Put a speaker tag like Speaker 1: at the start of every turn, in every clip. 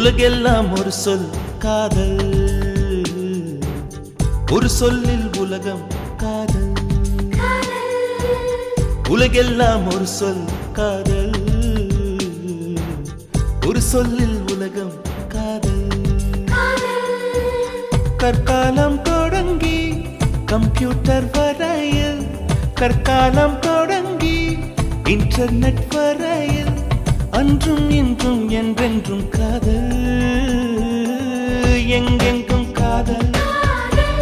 Speaker 1: உலகெல்லாம் ஒரு சொல் காதல், ஒரு சொல்லில் உலகம் காதல். உலகெல்லாம் ஒரு சொல் காதல், ஒரு சொல்லில் உலகம் காதல். கற்காலம் தொடங்கி கம்ப்யூட்டர் வரையில், கற்காலம் தொடங்கி இன்டர்நெட் வரையில், அன்றும் இன்றும் என்றென்றும் காதல். எங்கெங்கும் காதல்,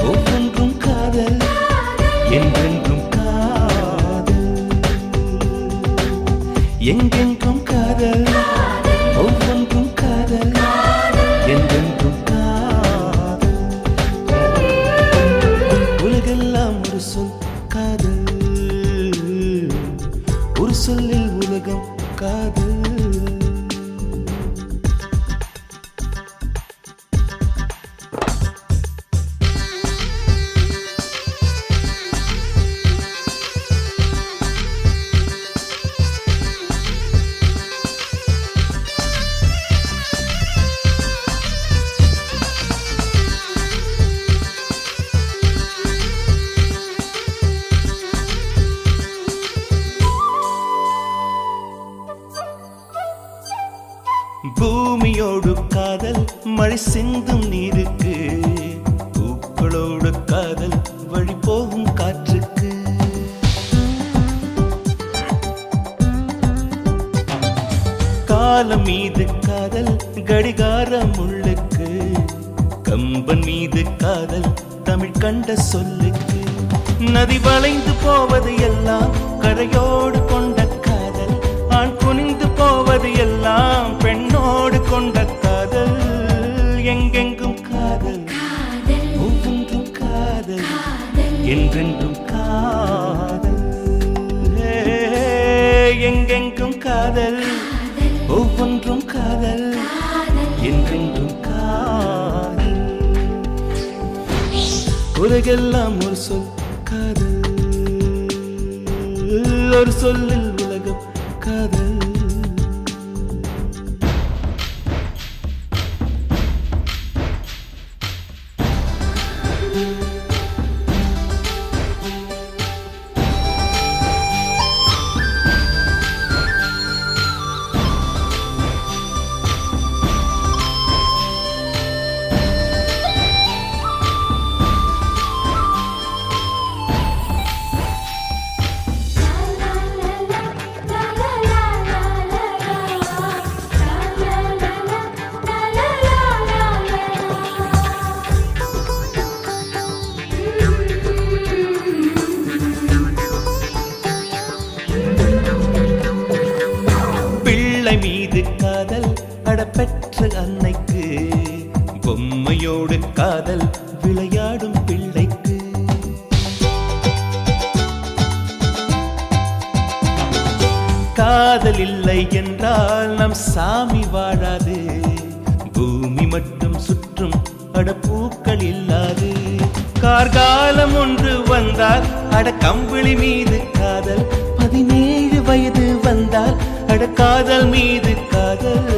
Speaker 1: ஒவ்வொன்றும் காதல், என்றென்றும் காதல். எங்கெங்கும் காதல், ஒவ்வொன்றும் காதல், என்றென்றும் காதல். உலகெல்லாம் ஒரு சொல் காதல், ஒரு சொல்லில் உலகம் காதல். பூமியோடு காதல், மழை சிந்தும் நீருக்கு, பூக்களோடு காதல், வழி போகும் காற்றுக்கு. காலம் மீது காதல், கடிகார முள்ளுக்கு, கம்பன் மீது காதல், தமிழ் கண்ட சொல்லுக்கு. நதி வளைந்து போவது எல்லாம் கரையோடு கொண்ட காதல், ஆண் குனிந்து போவது எல்லாம் பெண்ணோடு கொண்ட காதல். எங்கெங்கும் காதல், ஒவ்வொன்றும் காதல், என்றென்றும் காதல். எங்கெங்கும் காதல், ஒவ்வொன்றும் காதல், என்றென்றும் காதல். உலகெல்லாம் ஒரு சொல் காதல், ஒரு சொல்லில் உலகம் காதல். மீது காதல், அடப்பெற்ற அன்னைக்கு, பொம்மையோடு காதல், விளையாடும் பிள்ளைக்கு. காதல் இல்லை என்றால் நம் சாமி வாழாது, பூமி மட்டும் சுற்றும் அடப்பூக்கள் இல்லாது. கார்காலம் ஒன்று வந்தால் அட கம்பிளி மீது காதல், 17 வயது வந்தால் அட காதல் மீது காதல்.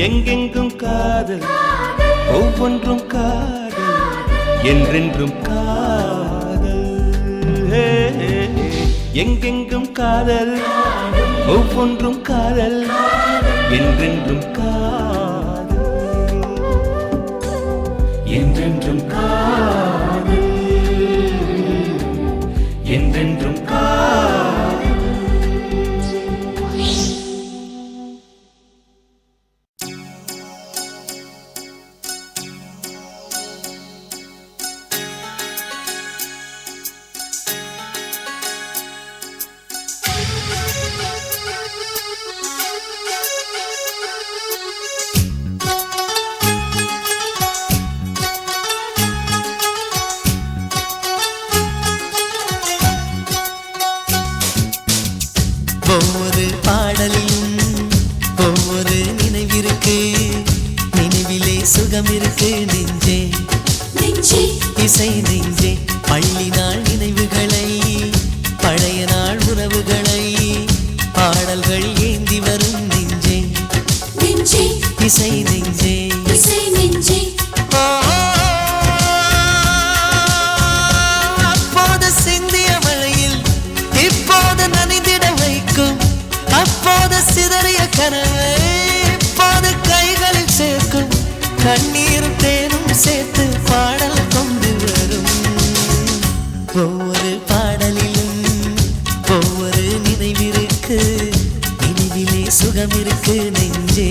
Speaker 1: எங்கெங்கும் காதல், ஒவ்வொன்றும் காதல், என்றென்றும் காதல். எங்கெங்கும் காதல், ஒவ்வொன்றும் காதல், என்றென்றும் காதல், என்றென்றும் காதல், என்றென்றும் காதல்.
Speaker 2: ஒவ்வொரு பாடலிலும் ஒவ்வொரு நினைவிருக்கு, நினைவிலே சுகம் இருக்கு நெஞ்சே, நெஞ்சே இசை நெஞ்சே. பள்ளி நாள் நினைவுகளை, பழைய நாள் உறவுகளை, பாடல்கள் ஏந்தி வரும் நெஞ்சே, நெஞ்சே இசை நெஞ்சே. ஒவ்வொரு பாடலிலும் ஒவ்வொரு நினைவிருக்கு, நினைவிலே சுகம் இருக்கு நெஞ்சே.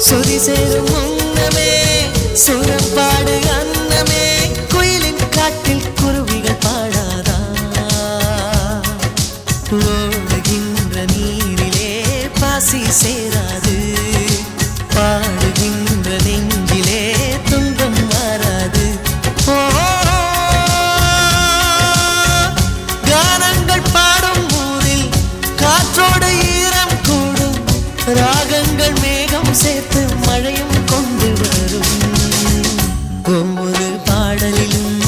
Speaker 2: சொதி சேரும் முன்னமே சுரப்பாடு அன்னமே, குயிலின் காட்டில் குருவிகள் பாடாதா? ஓடுகின்ற நீரிலே பாசி சேராது, பாடுகின்ற நெஞ்சிலே துன்பம் மாறாது. கானங்கள் பாடும் ஊரில் காற்றோடு ஈரம் கூடும், ராகங்கள் மேகம் சேர்த்து மழையும் கொண்டு வரும். ஒவ்வொரு பாடலிலும்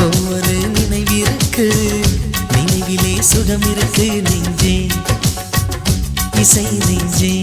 Speaker 2: ஒவ்வொரு நினைவிருக்கு, நினைவிலே சுகம் இருக்கு நெஞ்சே, இசை நெஞ்சே.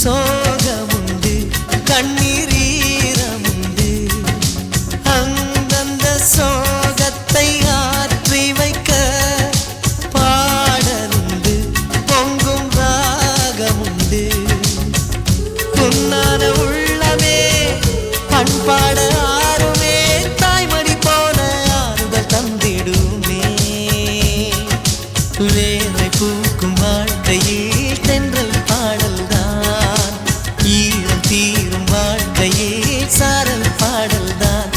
Speaker 2: சோகமுண்டு கண்ணீரமுண்டு, அந்தந்த சோகத்தை ஆற்றி வைக்க பாடலுண்டு, பொங்கும் ராகமுண்டு. புன்னான உள்ளமே பண்பாட ஆறுமே, தாய்மடி போல ஆறுதல் தந்திடுமே. வேலை பூக்கும் வாழ்க்கையில் தென்றல் பாடல் தான், ஈரம் தீரும் வாழ்க்கையில் சாரல் பாடல் தான்.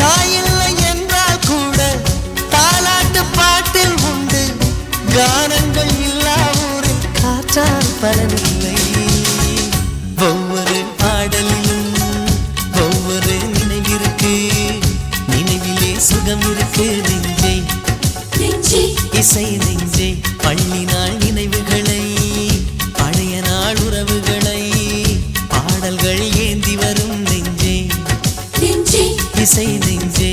Speaker 2: தாயில்லை என்றால் கூட தாலாட்டு பாட்டில் உண்டு, கானங்கள் இல்லா ஊரில் காற்றால் பலனில்லை. ஒவ்வொரு பாடலிலும் ஒவ்வொரு நினைவிருக்கு, நினைவிலே சுகம் இருக்கு நெஞ்சே, இசை நெஞ்சே. பள்ளி நாள் நினைவுகளை, பழைய நாள் உறவுகளை, பாடல்கள் ஏந்தி வரும் நெஞ்சே, இசை நெஞ்சே.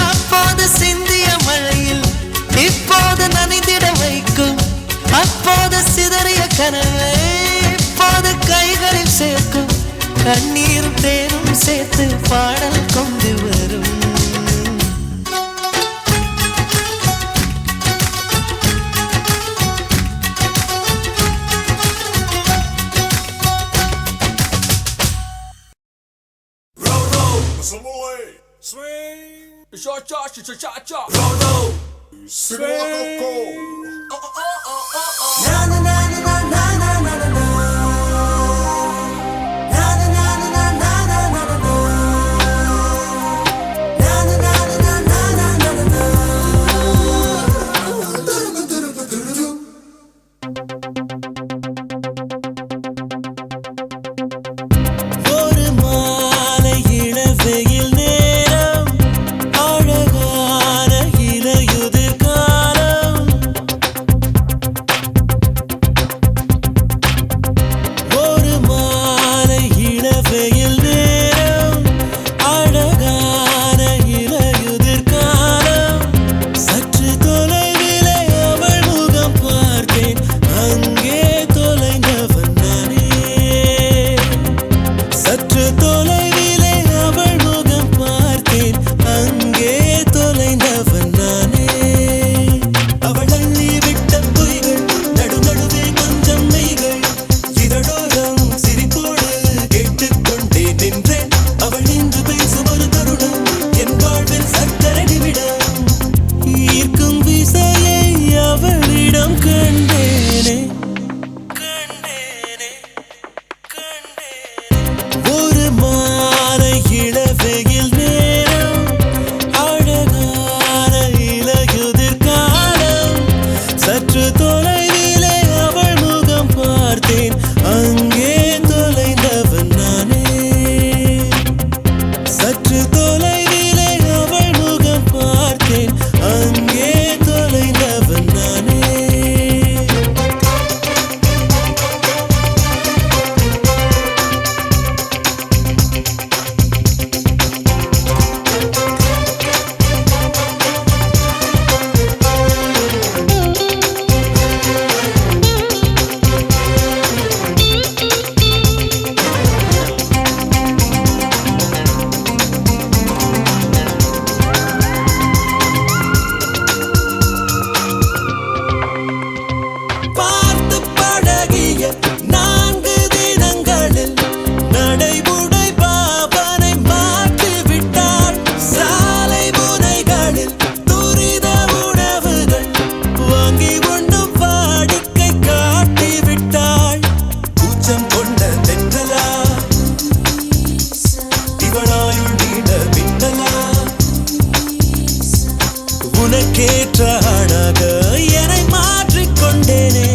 Speaker 2: அப்போது சிந்திய மழையில் இப்போது நனைந்திட வைக்கும், அப்போது சிதறிய கனவை இப்போது கைகளில் சேர்க்கும், கண்ணீரும் தேனும் சேர்த்து பாடல் கொண்டு வரும்.
Speaker 3: Swing, cha-cha-cha-cha-cha-cha. Roll, swing. Na na na na na na na na na na. Na na na na na na na na na na. Na na na na na na na na na.
Speaker 2: ஒரு மாலை இளவெயில் நேரம், அழகான இலையுதிர் காலம், அதற்கேற்ற ஆணாக என்னை மாற்றிக்கொண்டேனே.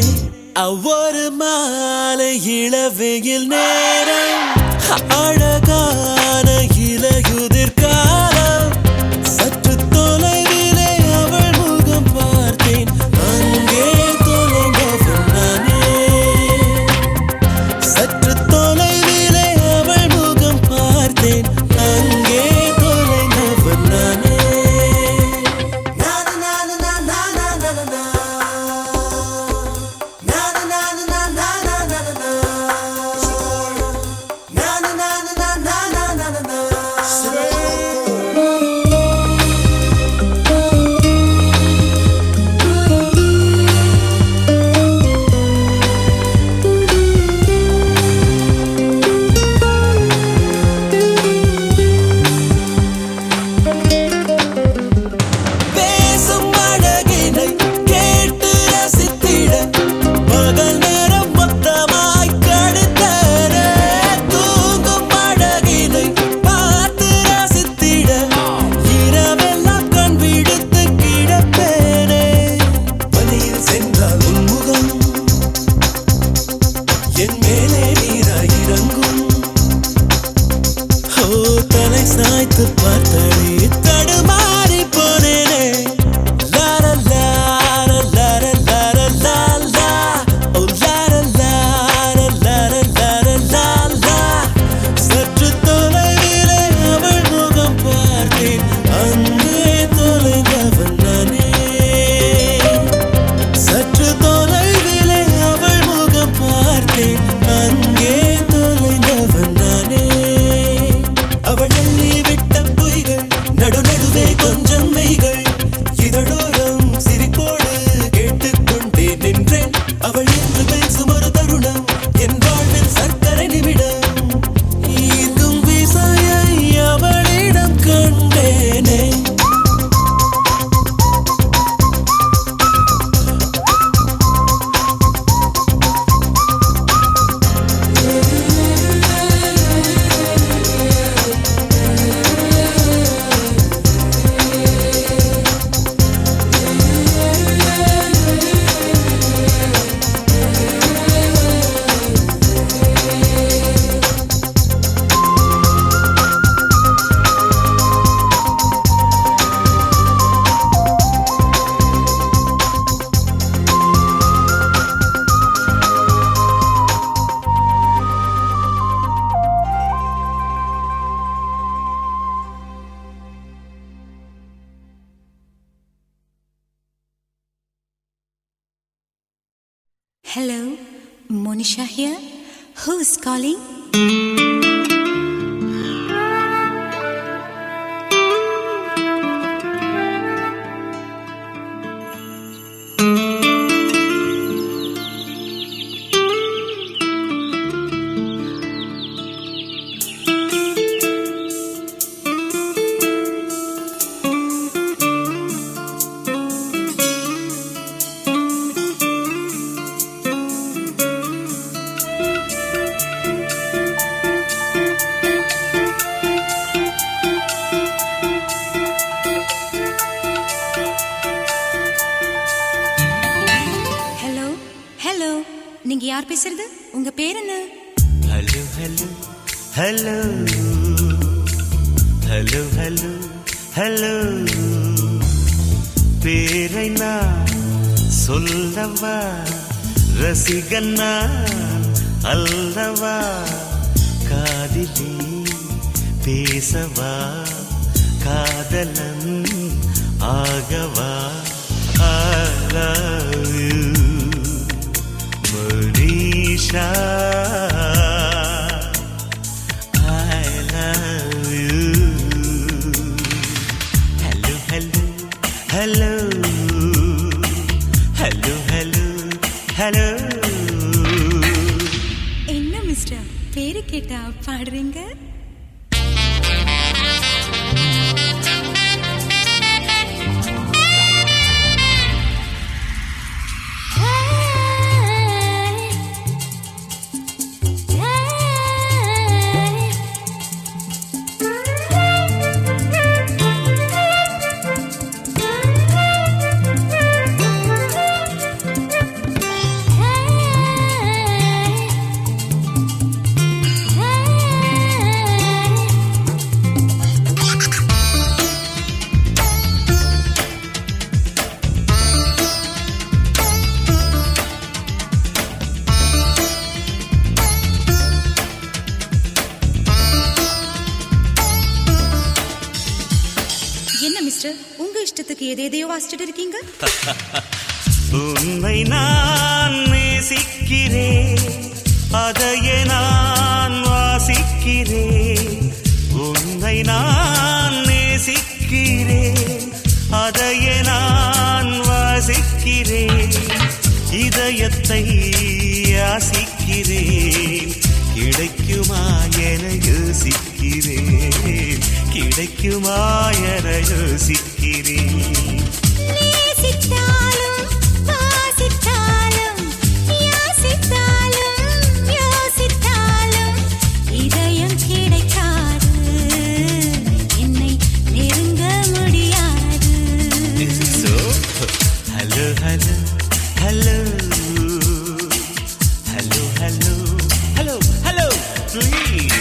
Speaker 2: ஒவ்வொரு மாலை இளவெயில் நேரம் அழகான இலையுதிர் காலம். சற்று தொலைவிலே அவள் முகம் பார்த்தேன், அங்கே தொலைந்தவன் நானே. சற்று தொலைவிலே அவள் முகம் பார்த்தேன், அங்கே தொலைந்தவன் நானே. சாய்த்து பார்த்தடி தடுமாறி போனேனே. லார லார லார லார லாலா, ஓ லார லார லார லார லாலா. சற்று தொலைவிலே அவள் முகம் பார்த்தேன், அங்கே தொலைந்தவன் நானே. சற்று தொலைவிலே அவள் முகம் பார்த்தேன், அங்கே தொலைந்தவன் நானே. அவள் எண்ணி விட்ட பொய்கள் நடுநடுவே கொஞ்சம் மெய்கள், இதழோரம் சிரிப்போடு கேட்டுக்கொண்டே நின்றேன். அவள் என்று பேசும் ஒரு தருணம் என் வாழ்வில் சர்க்கரை நிமிடம். ஈர்க்கும் விசையை அவளிடம் கண்டேனே.
Speaker 4: Hello, Monisha here. Who's calling? நீங்க யார் பேசுறது? உங்க பேர் என்ன?
Speaker 2: Hello hello hello hello hello hello. பேரை நான் சொல்லவா, ரசிகன் நான் அல்லவா. காதிலே பேசவா, காதலன் ஆகவா. I love you Monisha, I love you. Hello, hello, hello, hello, hello, hello.
Speaker 4: என்ன மிஸ்டர், பேரு கேட்டா பாடுறீங்க? என்ன மிஸ்டர், உங்க இஷ்டத்துக்கு எதையோ வாசிச்சுட்டு இருக்கீங்க?
Speaker 2: உன்னை நான் நேசிக்கிறேன், அதையே நான் வாசிக்கிறேன். உன்னை நான் நேசிக்கிறேன், அதையே நான் வாசிக்கிறேன். இதயத்தை யாசிக்கிறேன், கிடைக்குமா என யோசிக்கிறேன், கிடைக்குமா என யோசிக்கிறேன்.
Speaker 4: நேசித்தாலும் வாசித்தாலும் யாசித்தாலும் யோசித்தாலும் இதயம் கிடைக்காது, என்னை நெருங்க முடியாது.
Speaker 2: So, hello, hello, hello, hello, hello, hello, hello, please.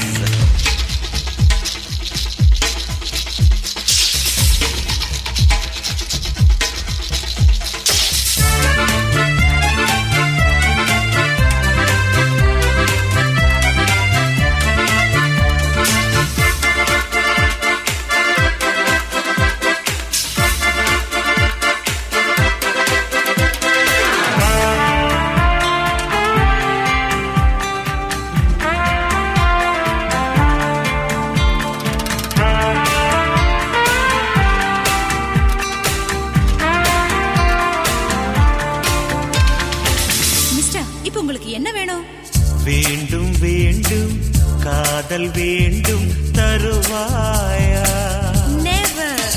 Speaker 2: வேண்டும் வேண்டும் காதல் வேண்டும் தருவாயா?
Speaker 4: நெவர்.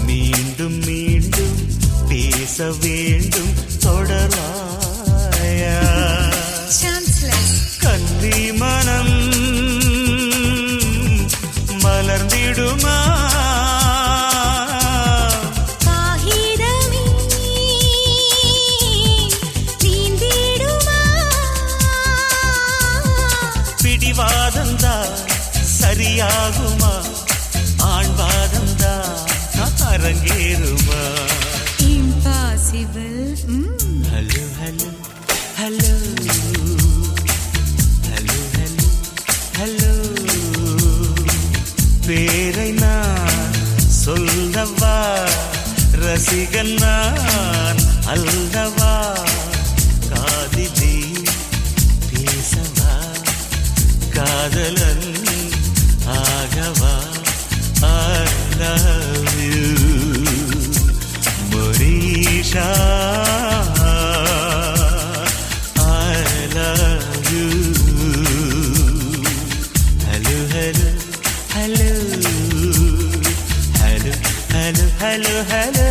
Speaker 2: மீண்டும் மீண்டும் பேச வேண்டும் தொடராயா?
Speaker 4: சான்ஸ்லெஸ்.
Speaker 2: கல்வி மனம் மலர்ந்திடுமா? சரியாகுமா? ஆண்பாதந்தா அரங்கேறுமா?
Speaker 4: Impossible.
Speaker 2: Hello hello hello hello hello hello. பேரை நான் சொல்லவா? ரசிகன் நான் அல்லவா? காதிலே பேசவா? காதலன் ஆகவா? I love you Monisha, I love you. Hello, hello, hello, hello, hello, hello, hello.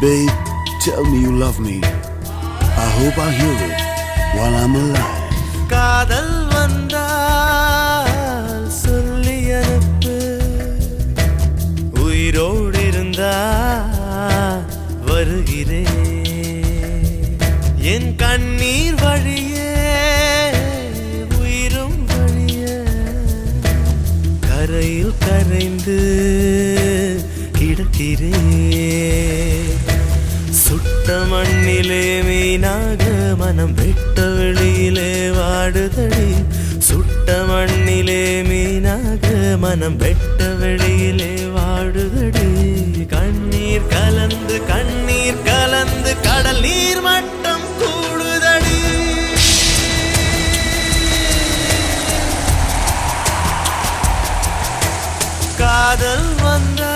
Speaker 5: Babe, tell me you love me. I hope I hear it while I'm alive.
Speaker 2: காதல் வந்தால் சொல்லி அனுப்பு, உயிரோடு இருந்தா வருகிறேன். என் கண்ணீர் வழியே உயிரும் வழிய கரையில் கரைந்து கிடக்கிறேன். சுட்ட மண்ணிலே மீனாக மனம் வெட்ட வெளியிலே வாடுதடி. சுட்ட மண்ணிலே மீனாக மனம் வெட்ட வெளியிலே வாடுதடி. கண்ணீர் கலந்து கண்ணீர் கலந்து கடல் நீர் மட்டம் கூடுதடி. காதல் வந்தா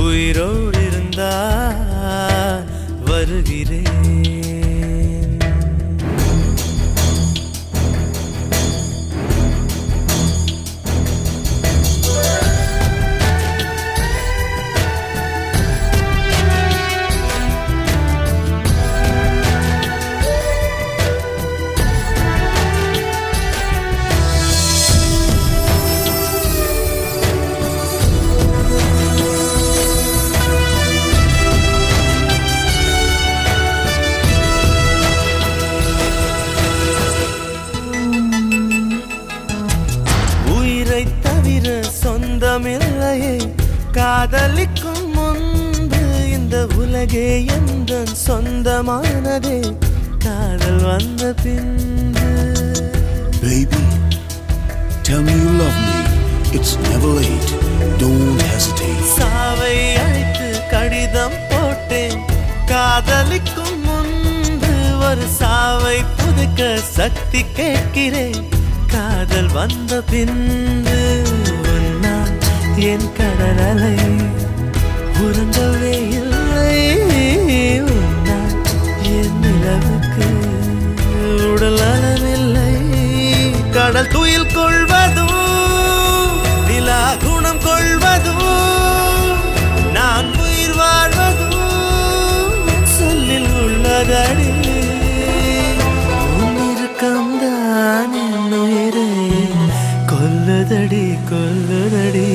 Speaker 2: உயிரோடு இருந்தா வருகிறேன்.
Speaker 1: காதலிக்கும் முன்பு இந்த உலகே எந்தன் சொந்தமானதே காதல் வந்த பின்பு.
Speaker 5: Baby, tell me you love me. It's never late. Don't hesitate.
Speaker 1: சாவை அழைத்து கடிதம் போட்டேன். காதலிக்கும் முன்பு ஒரு சாவை புதுக்க சக்தி கேட்கிறேன். காதல் வந்த பின்பு உன்னால் என் கடல் அலை உறங்கவே இல்லை. உன்னால் என் நிலவுக்கு உடல் அளவில்லை. கடல் துயில் கொள்வதும் நிலா குணம் கொள்வதும் நான் உயிர் வாழ்வதும் சொல்லில் உள்ளதடி. உன்னிருக்கம்தான் என் உயிரை கொல்லுதடி கொல்லுதடி.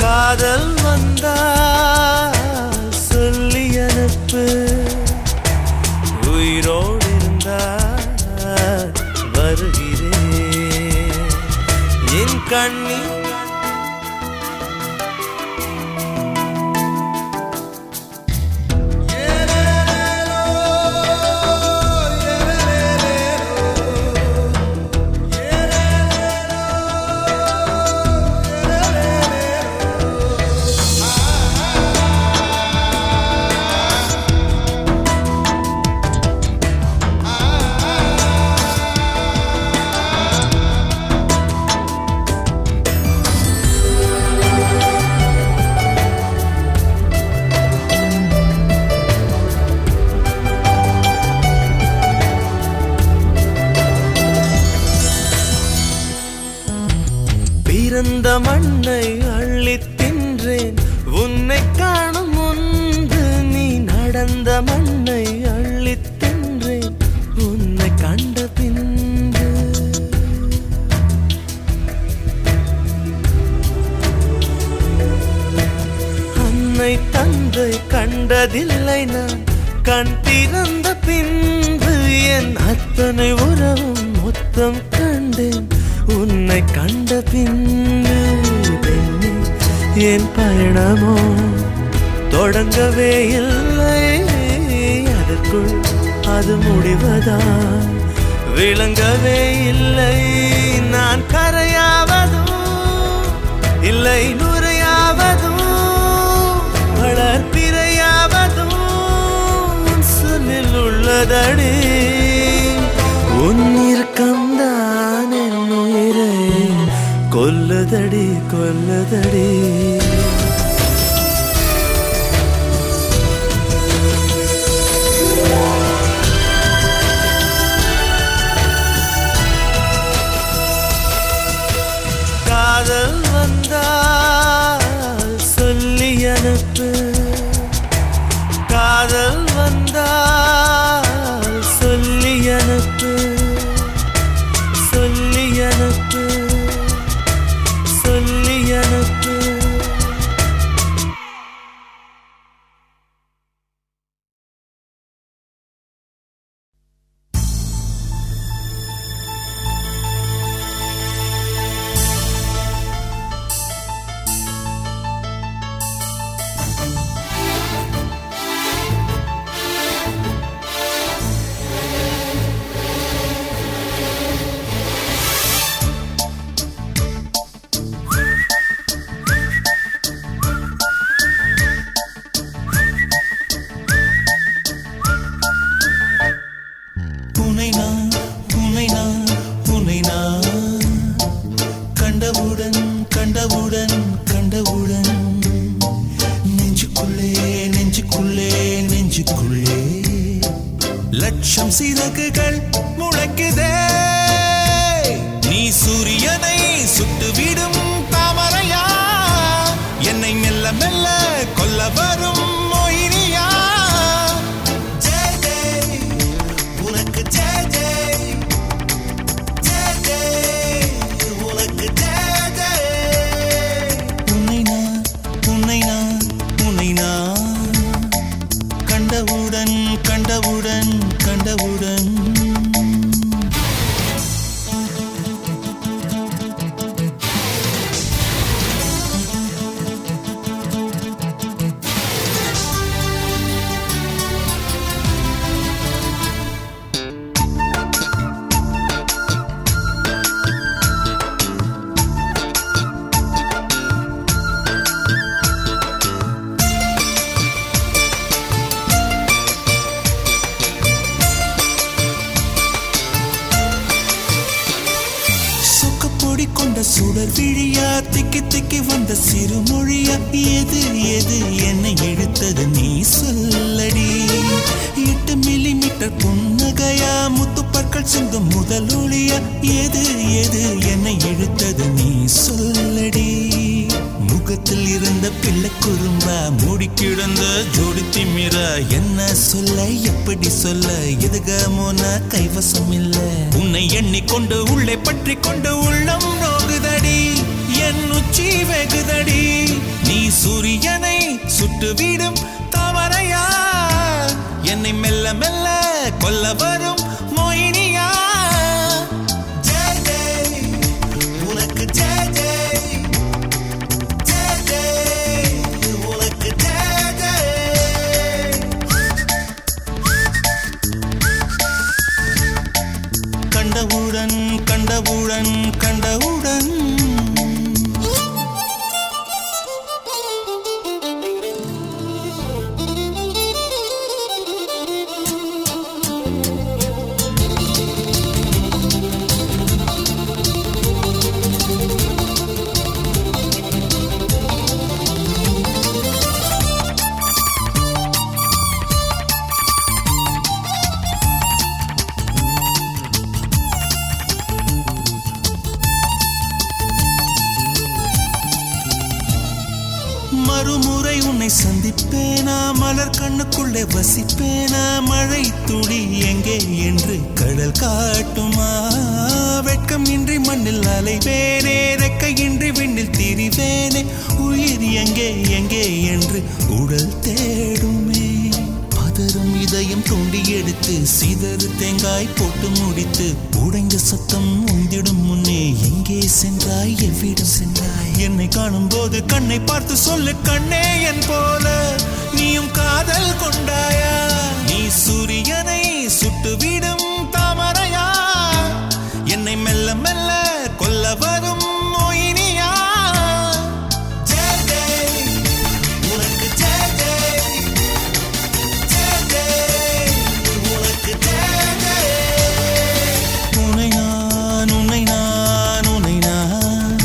Speaker 1: காதல் வந்தால் சொல்லி அனுப்பு. உயிரோடு இருந்தால் வருகிறேன். என் கண்ணி பிறந்த மண்ணை அள்ளித் தின்றேன். உன்னை காணும் முன்பு நீ நடந்த மண்ணை அள்ளித் தின்றேன். உன்னை கண்ட பின்பு அன்னை தந்தை கண்டதில்லை நான். கண் திறந்த பின்பு என் அத்தனை உறவும் மொத்தம் கண்டேன். உன்னை கண்ட பின்பு பெண்ணே என் பயணமோ தொடங்கவே இல்லை. அதற்குள் அது முடிவதா விளங்கவே இல்லை. நான் கரையாவதும் இல்லை நுரையாவதும் வளர்ப்பிரையாவதும் சொல்லில் உள்ளதடி. உன்னிருக்கம்தான் என் உயிரை கொல்லுதடி கொல்லுதடி. காதல் வந்தால் சொல்லி அனுப்பு. காதல் வந்தால் சொல்லி அனுப்பு. சொல்லி அனுப்பு. சொல்லி அனுப்பு. லட்சம் சிறகுகள் முளைக்குதே. நீ சூரியனை சுட்டுவிடும் தாமரையா, என்னை மெல்ல மெல்ல கொல்ல வரும் மொயினியா. ஜெய் ஜெய் உனக்கு ஜெய் ஜெய், ஜெய் ஜெய் உனக்கு ஜெய் ஜெய். உன்னை நான் சுடர் விழியா திக்கி திக்கி வந்த சிறுமொழியா எது எது என்னை இழுத்தது நீ சொல்லடி 8 மில்லிமீட்டர் புன்னகையா முத்துப்பற்கள் சிந்தும் முதல் ஒளியா எது எது என்னை இழுத்தது நீ சொல்லடி முகத்தில் இருந்த பிள்ளை குறும்பா மூடி கிடந்த ஜோடி திமிரா என்ன சொல்ல எப்படி சொல்ல எதுகமோன கைவசம் இல்ல உன்னை எண்ணிக்கொண்டு உள்ளே பற்றி கொண்டு உள்ளம் நோகுதடி என் உச்சி வெகுதடி நீ சூரியனை சுட்டுவிடும் தாமரையா என்னை மெல்ல மெல்ல கொல்ல வரும் மோகினியா ஜெய் ஜெய் உனக்கு ஜெய் ஜெய் ஜெய் ஜெய் உனக்கு ஜெய் ஜெய் கண்டவுடன் கண்டவுடன் கண்டவுடன் மறுமுறை உன்னை சந்திப்பேனா மலர் கண்ணுக்குள்ளே வசிப்பேனா மழை துளி எங்கே என்று கடல் காட்டுமா வெட்கம் இன்றி மண்ணில் அலைவேனே ரெக்கையின்றி விண்ணில் திரிவேனே உயிர் எங்கே எங்கே என்று உடல் தேடுமே பதறும் இதயம் தோண்டி எடுத்து சிதறு தேங்காய் போட்டு முடித்து உடைந்த சத்தம் உந்திடும் முன்னே எங்கே சென்றாய் எவ்விடம் சென்றாய் என்னை காணும் போது கண்ணை பார்த்து சொல்லு கண்ணே என் போல நீயும் காதல் கொண்டாயா நீ சூரியனை சுட்டுவிடும் தாமரையா என்னை மெல்ல மெல்ல கொல்ல வரும் மோகினியா ஜெய் ஜெய் உனக்கு ஜெய் ஜெய் ஜெய் ஜெய் உனக்கு ஜெய் ஜெய் உன்னை நான் உன்னை நான் உன்னை நான்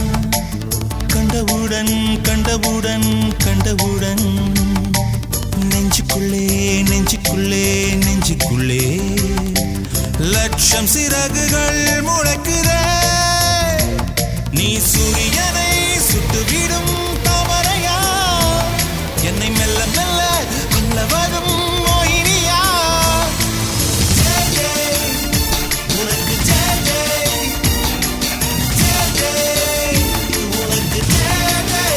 Speaker 1: கண்டவுடன் கண்டவுடன் கண்டவுடன் நெஞ்சுக்குள்ளே நெஞ்சுக்குள்ளே நெஞ்சுக்குள்ளே லட்சம் சிறகுகள் முளைக்குதே நீ சூரியனை சுட்டுவிடும் தாமரையா என்னை மெல்ல மெல்ல கொல்ல வரும் மோகினியா ஜெய் ஜெய் உனக்கு ஜெய் ஜெய் ஜெய் ஜெய் உனக்கு ஜெய் ஜெய்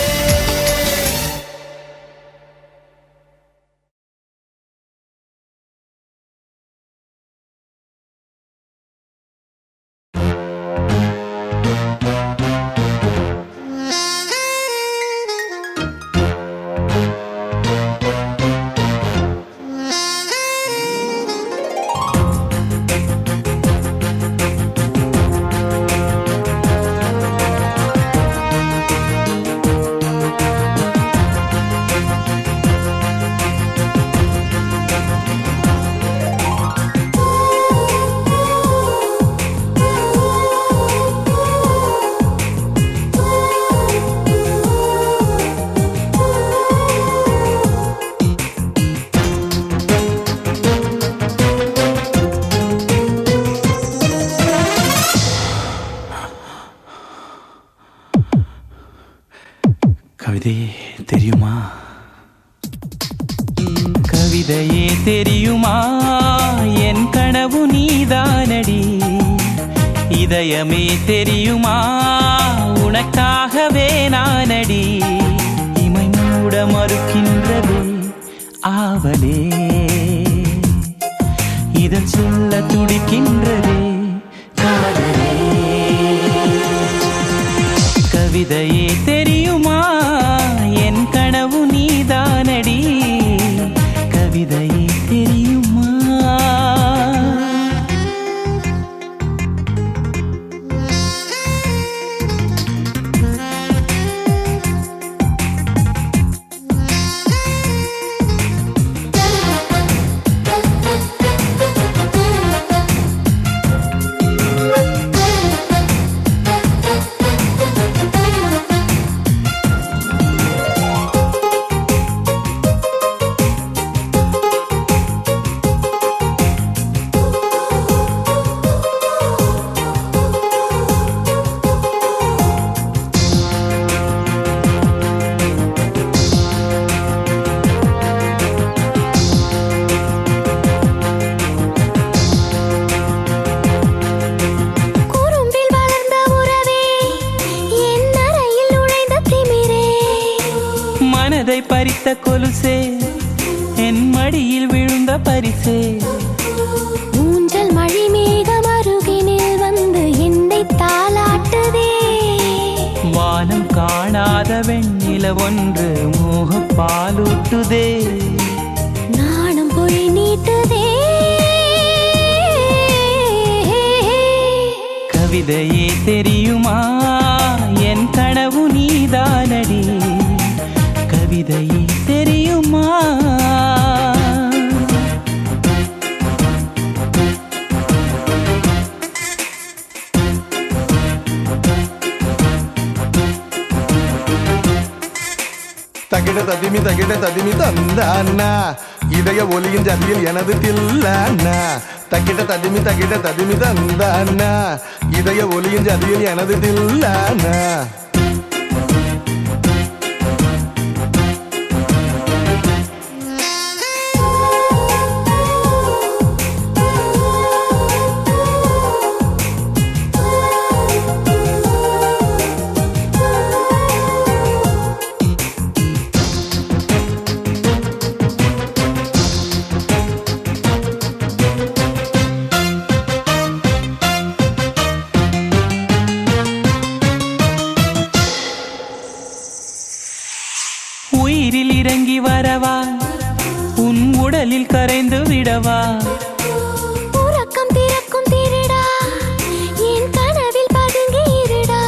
Speaker 2: கவிதையே தெரியுமா கவிதையே தெரியுமா என் கனவு நீதானடி இதயமே தெரியுமா உனக்காகவே நானடி இமை மூட மறுக்கின்றதே ஆவலே இதன் சொல்ல துடிக்கின்றதே காதலே கவிதையே தெரியுமா என் கனவு நீதானடி கவிதையே தெரியுமா
Speaker 6: மனதை பறித்த கொலுசே என் மடியில் விழுந்த பரிசே
Speaker 4: ஊஞ்சல் மழை மேகம் அருகினில் வந்து என்னை தாலாட்டுதே
Speaker 6: வானம் காணாத வெண்ணில ஒன்று மோக பாலூட்டுதே
Speaker 4: நாணம் பொய் நீட்டுதே
Speaker 6: கவிதையே தெரியுமா என் கனவு நீதானடி கவிதையே தெரியுமா
Speaker 7: தகிட ததிமி தந்தானா இதய ஒலியின் ஜதியில் எனது தில்லானா தகிட ததிமி தந்தானா இதய ஒலியின் ஜதியில் எனது தில்லானா
Speaker 6: உயிரில் இறங்கி வரவா உன் உடலில் கரைந்து விடவா
Speaker 4: உறக்கம் திறக்கும் திருடா என் கனவில் பதுங்கி இருடா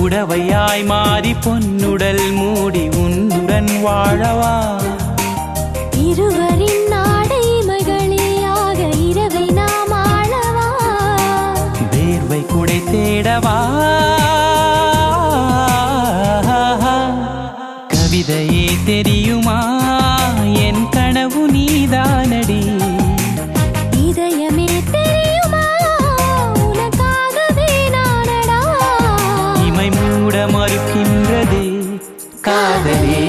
Speaker 6: உடவையாய் மாறி பொன்னுடல் மூடி உன்னுடன் வாழவா
Speaker 4: இருவரின் நாடைமைகளிலாக இரவை நாம் ஆளவா
Speaker 6: வேர்வை குடை தேடவா கவிதையே தெரியுமா என் கனவு நீதானடி
Speaker 4: இதயமே தெரியுமா உனக்காகவே நானடா
Speaker 6: இமை மூட மறுக்கின்றதே காதலே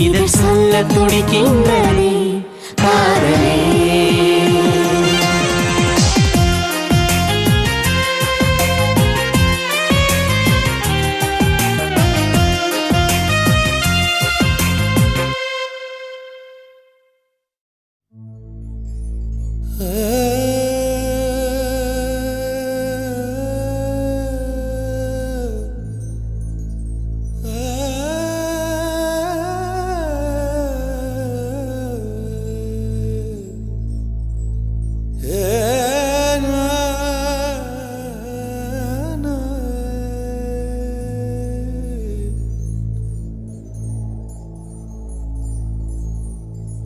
Speaker 6: இதழ் சொல்ல துடிக்கின்றதே காதலே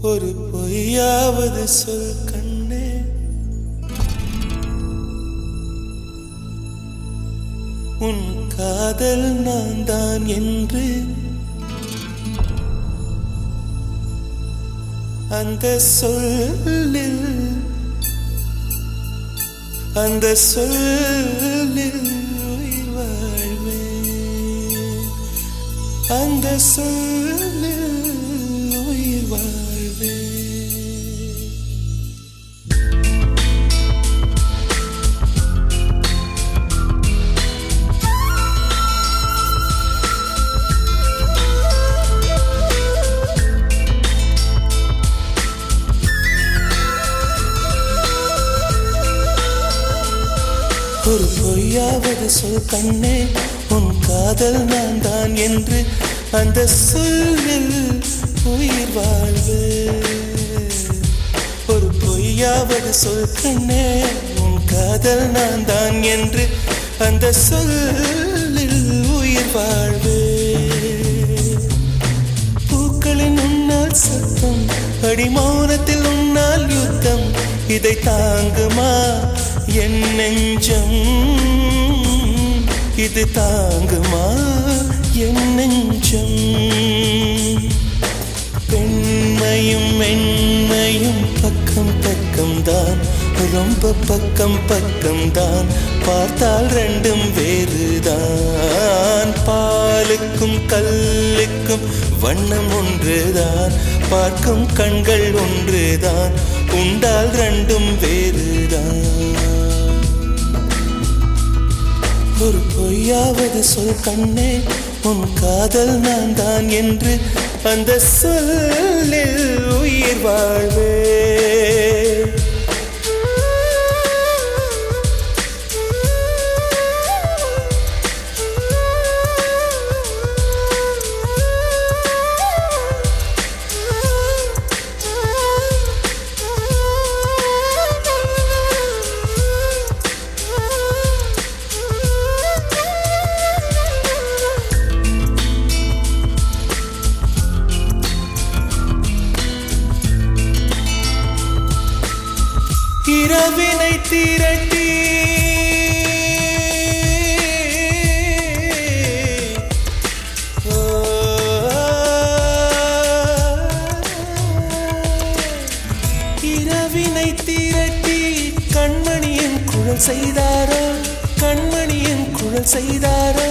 Speaker 1: ஒரு பொய்யாவது சொல் கண்ணே உன் காதல் நான் தான் என்று அந்த சொல்லில் உயிர் வாழ்வேன் அந்த சொல்லில் உயிர் வாழ்வேன் ஒரு பொய்யாவது சொல் கண்ணே உன் காதல் நான் தான் என்று அந்த சொல்லில் உயிர் வாழ்வு ஒரு பொய்யாவது சொல் கண்ணே உன் காதல் நான் தான் என்று அந்த சொல்லில் உயிர் வாழ்வு பூக்களின் உன்னால் சத்தம் அடி மௌனத்தில் உன்னால் யுத்தம் இதை தாங்குமா என் நெஞ்சம் இது தாங்குமா என் நெஞ்சம் பெண்மையும் மென்மையும் பக்கம் பக்கம் தான் ரொம்ப பக்கம் பக்கம் தான் பார்த்தால் ரெண்டும் வேறுதான் பாலுக்கும் கல்லுக்கும் வண்ணம் ஒன்றுதான் பார்க்கும் கண்கள் ஒன்றுதான் உண்டால் ரெண்டும் வேறுதான் ஒரு பொய்யாவது சொல் கண்ணே உன் காதல் நான் தான் என்று அந்த சொல்லில் உயிர் வாழ்வே. இரவினை திரட்டி இரவினை திரட்டி கண்மணியின் குழல் செய்தாரோ, கண்மணியின் குழல் செய்தாரோ,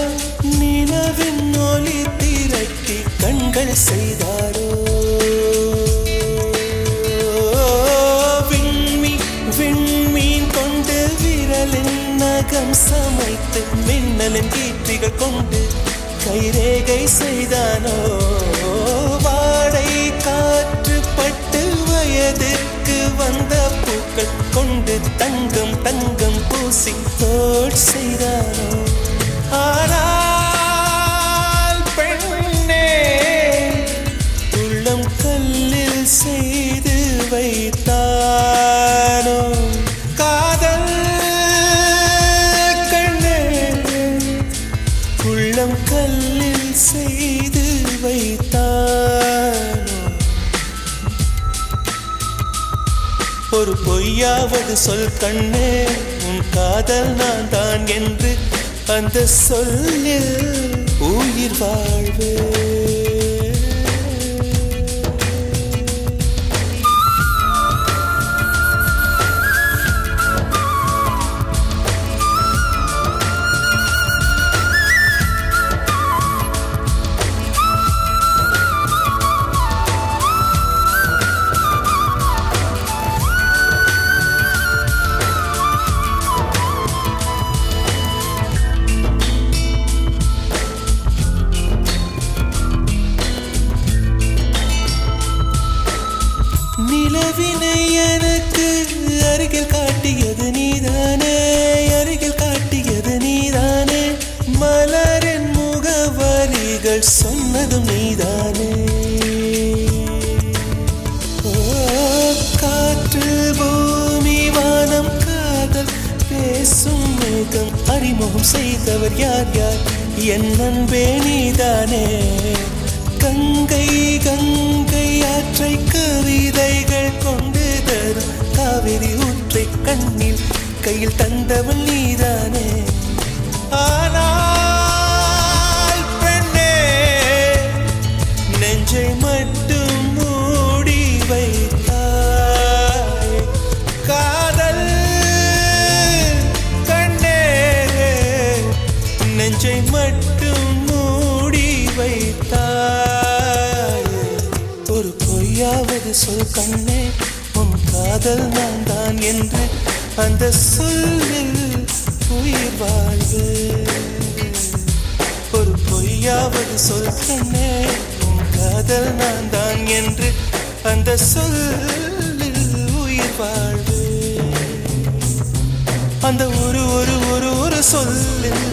Speaker 1: நிலவின் ஒளி திரட்டி கண்கள் செய்தாரோ. விண்மீன் கொண்டு விரலின் நகம் சமைத்து மின்னலின் கீற்றிகள் கொண்டு கைரேகை செய்தானோ. வாடை காற்று பட்டு வயதுக்கு வந்த பூக்கள் கொண்டு தங்கம் தங்கம் பூசி தோல் செய்தானோ. ஆனால் பெண்ணே உள்ளம் கல்லில் செய்து வைத்தானோ காதல் கண்ணே, உள்ளம் கல்லில் செய்து வைத்தானோ. ஒரு பொய்யாவது சொல் கண்ணே, உன் காதல் நான் தான் என்று அந்த சொல்லில் உயிர் வாழ்வே. நிலவினை எனக்கு அருகில் காட்டியது நீதானே, அருகில் காட்டியது நீதானே, மலரின் முகவரிகள் சொன்னதும் நீதானே. காற்று பூமி வானம் காதல் பேசும் மேகம் அறிமுகம் செய்தவர் யார் யார், என் அன்பே நீதானே. கங்கை கங்கை ஆற்றை கவிதைகள் கொண்டு தரும் காவிரி ஊற்றை கண்ணில் கையில் தந்தவன் நீதானே. ஆனால் பெண்ணே நெஞ்சை மட்டும் மூடி வைத்தாய் காதல் கண்ணே, நெஞ்சை மட்டும் மூடி வைத்தாய். ஒரு பொய்யாவது சொல் கண்ணே, உன் காதல் நான் தான் என்று அந்த சொல்லில் உயிர் வாழ்வு. ஒரு பொய்யாவது சொல் கண்ணே, உன் காதல் நான் தான் என்று அந்த சொல்லில் உயிர் வாழ்வு. அந்த ஒரு ஒரு ஒரு ஒரு சொல்லில்,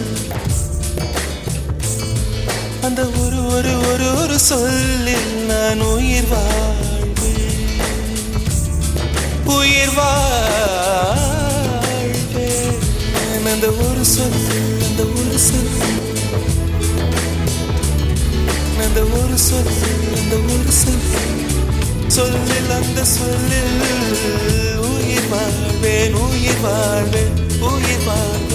Speaker 1: அந்த ஒரு ஒரு ஒரு ஒரு சொல்லில் நான் உயிர் வாழ்வேன், உயிர் வாழ்வேன். அந்த ஒரு சொல், அந்த ஒரு சொல், அந்த ஒரு சொல், அந்த ஒரு சொல், சொல்லில் அந்த சொல்லில் உயிர் வாழ்வேன், உயிர் வாழ்வேன், உயிர் வாழ்வேன்.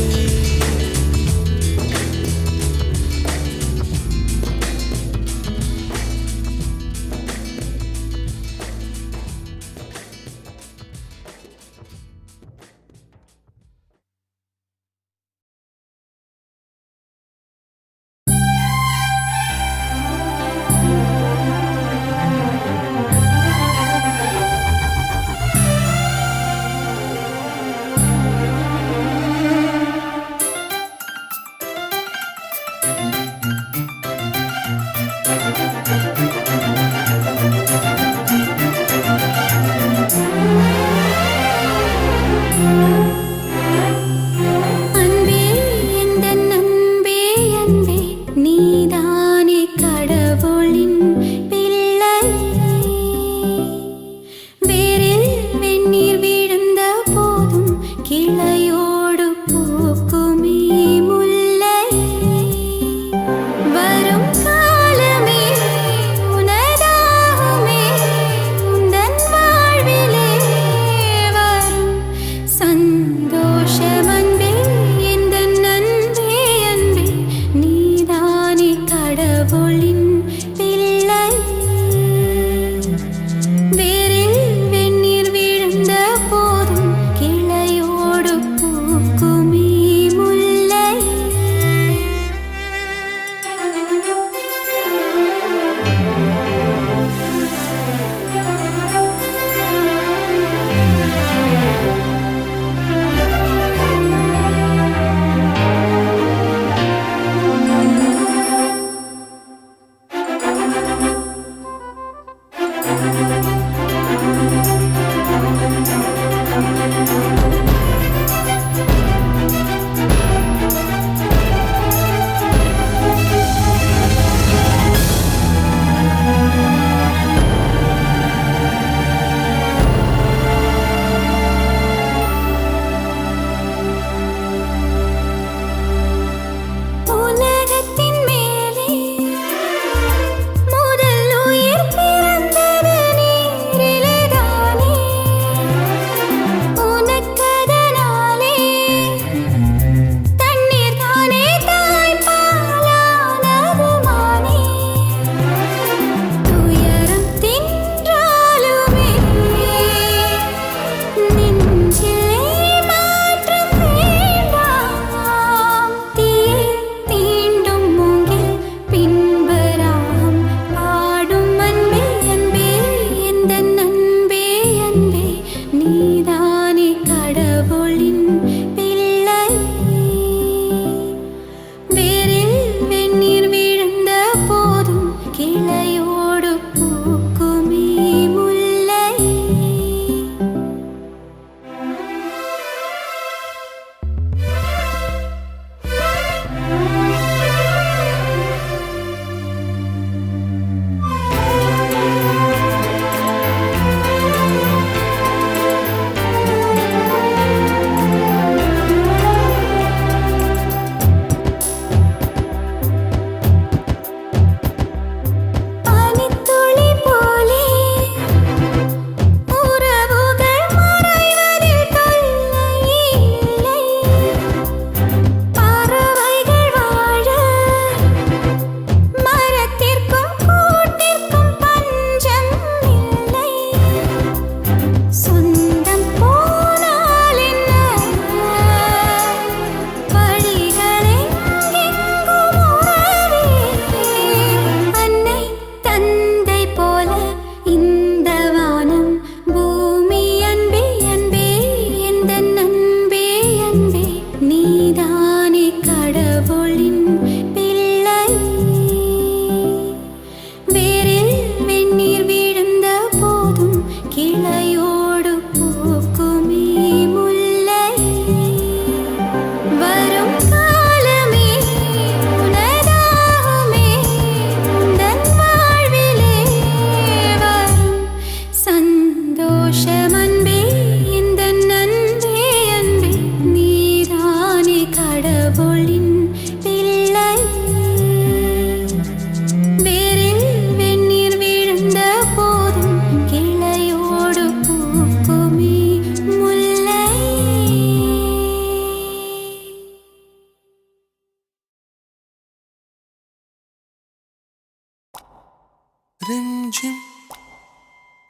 Speaker 1: ரிம்ஜிம்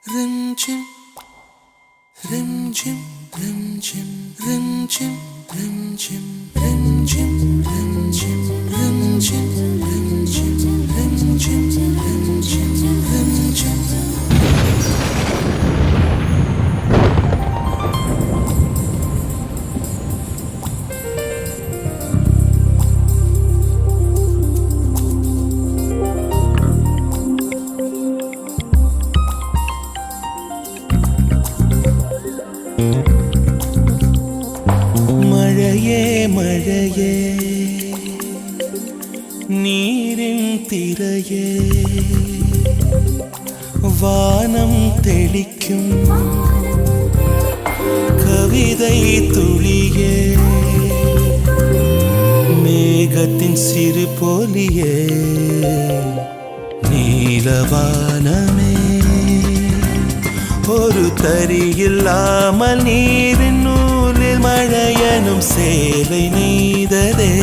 Speaker 1: ரிம்ஜிம் ரிம்ஜிம் ரிம்ஜிம் ரிம்ஜிம் ரிம்ஜிம் ரிம்ஜிம் ரிம்ஜிம் ரிம்ஜிம் ரிம்ஜிம் ரிம்ஜிம் ரிம்ஜிம் ரிம்ஜிம் மழையே மழையே நீரின் திரையே வானம் தெளிக்கும் கவிதை துளியே மேகத்தின் சிறு பொலியே நீலவானமே ஒரு தரியில்லாமல் நீரின் நூலில் மழையனும் சேலை நெய்ததே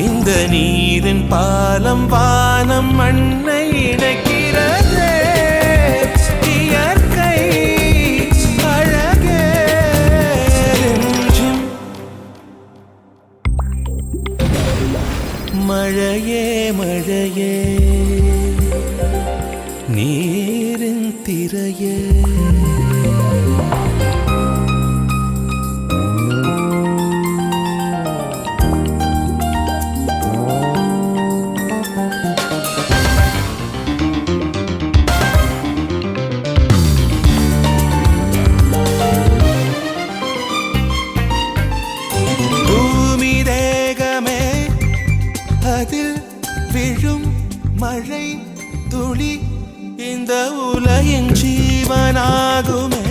Speaker 1: இந்த நீரின் பாலம் வானம் மண்ணை இணைக்கிறதே இயற்கை அழகே ரிம்ஜிம் மழையே மழையே நீரின் திரையே பூமி தேகமே அதில் விழும் மழை துளி இந்த உலகின் ஜீவனாகுமே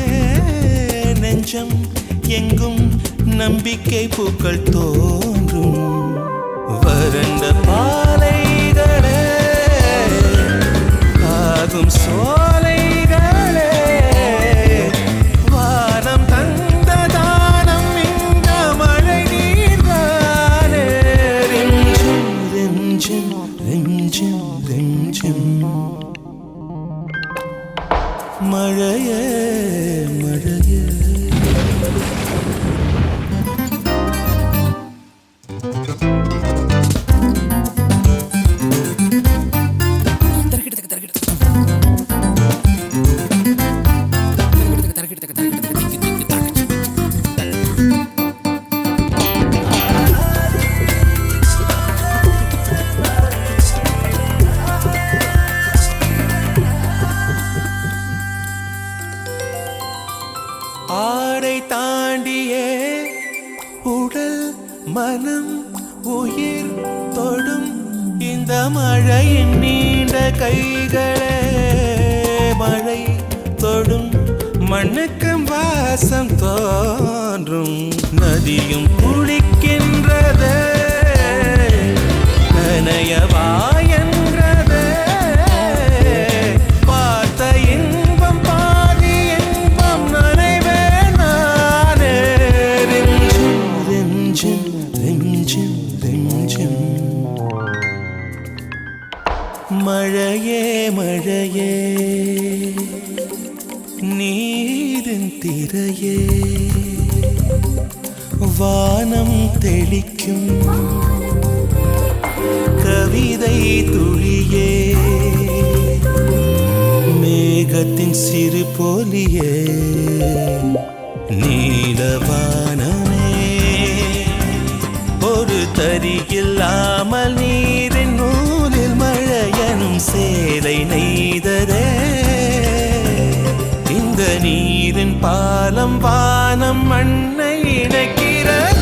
Speaker 1: நெஞ்சம் எங்கும் நம்பிக்கை பூக்கள் தோன்றும் வறண்ட பாலைகளே ஆகும் சோலைகளே வானம் தந்த தானம் இந்த மழை நீர்தானே ரிம்ஜிம் ரிம்ஜிம் ரிம்ஜிம் ரிம்ஜிம் மழையே மழையே ஆடை தாண்டியே உடல் மனம் உயிர் தொடும் இந்த மழையின் நீண்ட கைகளே மழை தொடும் மண்ணுக்கு வாசம் தோன்றும் நதியும் குளிக்கின்றது நனையவா என்றது பார்த்த இன்பம் பாதி இன்பம் நனைவே நானே ரிம்ஜிம் ரிம்ஜிம் ரிம்ஜிம் ரிம்ஜிம் மழையே மழையே நீரின் திரையே வானம் தெளிக்கும் கவிதை துளியே மேகத்தின் சிறு பொலியே நீலவானமே ஒரு தரியில்லாமல் நீரின் நூலில் மழையனும் சேலை நெய்ததே இந்த நீரின் பாலம் வானம் மண்ணை இணைக்கிறது